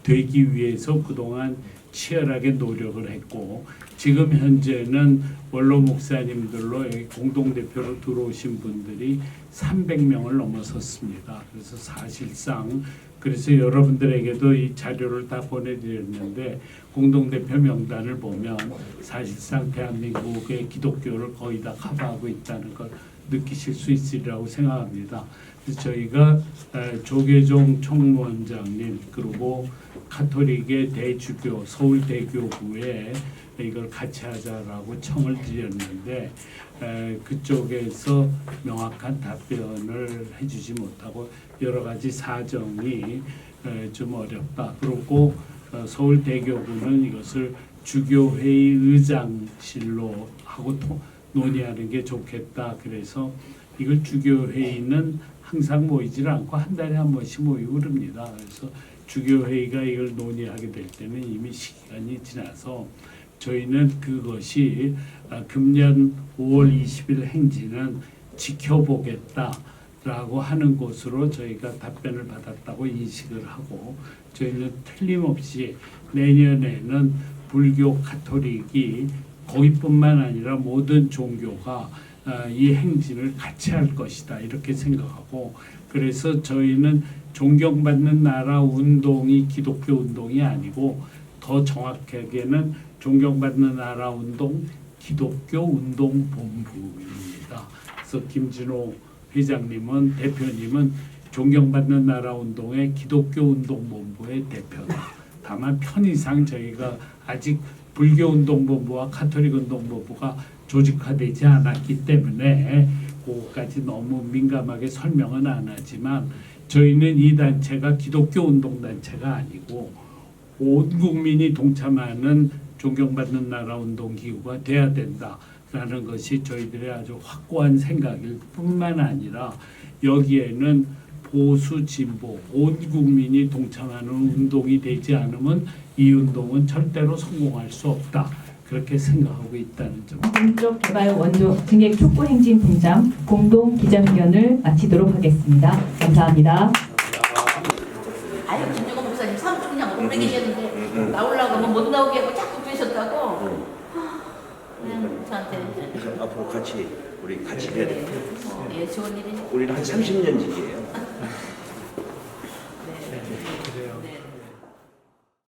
Speaker 6: 되기 위해서 그동안 치열하게 노력을 했고, 지금 현재는 원로 목사님들로 여기 공동대표로 들어오신 분들이 300명을 넘어섰습니다. 그래서 사실상 그래서 여러분들에게도 이 자료를 다 보내드렸는데 공동대표 명단을 보면 사실상 대한민국의 기독교를 거의 다 커버하고 있다는 걸 느끼실 수 있으리라고 생각합니다. 그래서 저희가 조계종 총무원장님 그리고 카톨릭의 대주교 서울대교구에 이걸 같이 하자라고 청을 드렸는데 그쪽에서 명확한 답변을 해주지 못하고 여러 가지 사정이 좀 어렵다. 그리고 서울대교구는 이것을 주교회의 의장실로 하고 논의하는 게 좋겠다. 그래서 이걸 주교회의는 항상 모이질 않고 한 달에 한 번씩 모이고 그럽니다. 그래서 주교회의가 이걸 논의하게 될 때는 이미 시간이 지나서 저희는 그것이 금년 5월 20일 행진은 지켜보겠다라고 하는 것으로 저희가 답변을 받았다고 인식을 하고 저희는 틀림없이 내년에는 불교 카톨릭이 거기뿐만 아니라 모든 종교가 이 행진을 같이 할 것이다 이렇게 생각하고 그래서 저희는 존경받는 나라 운동이 기독교 운동이 아니고 더 정확하게는 존경받는 나라 운동 기독교 운동 본부입니다. 그래서 김진호 회장님은 대표님은 존경받는 나라 운동의 기독교 운동 본부의 대표다. 다만 편의상 저희가 아직 불교 운동 본부와 카톨릭 운동 본부가 조직화되지 않았기 때문에 그것까지 너무 민감하게 설명은 안 하지만 저희는 이 단체가 기독교 운동 단체가 아니고 온 국민이 동참하는 존경받는 나라 운동 기구가 돼야 된다라는 것이 저희들의 아주 확고한 생각일 뿐만 아니라 여기에는 보수 진보 온 국민이 동참하는 운동이 되지 않으면 이 운동은 절대로 성공할 수 없다. 그렇게 생각하고 있다는 점.
Speaker 1: 동쪽 개발 원조 증액 촉구 행진 분장 공동 기자회견을 마치도록 하겠습니다. 감사합니다.
Speaker 10: 아유 김종호 목사님 사무총장 오래 계셨는데 나오려고 하면 못 나오게 하고 자꾸 빼셨다고. 그냥 저한테
Speaker 11: 앞으로 우리 같이 해야 돼요.
Speaker 10: 예, 좋은 일이죠.
Speaker 11: 우리는 한 30년 지기예요.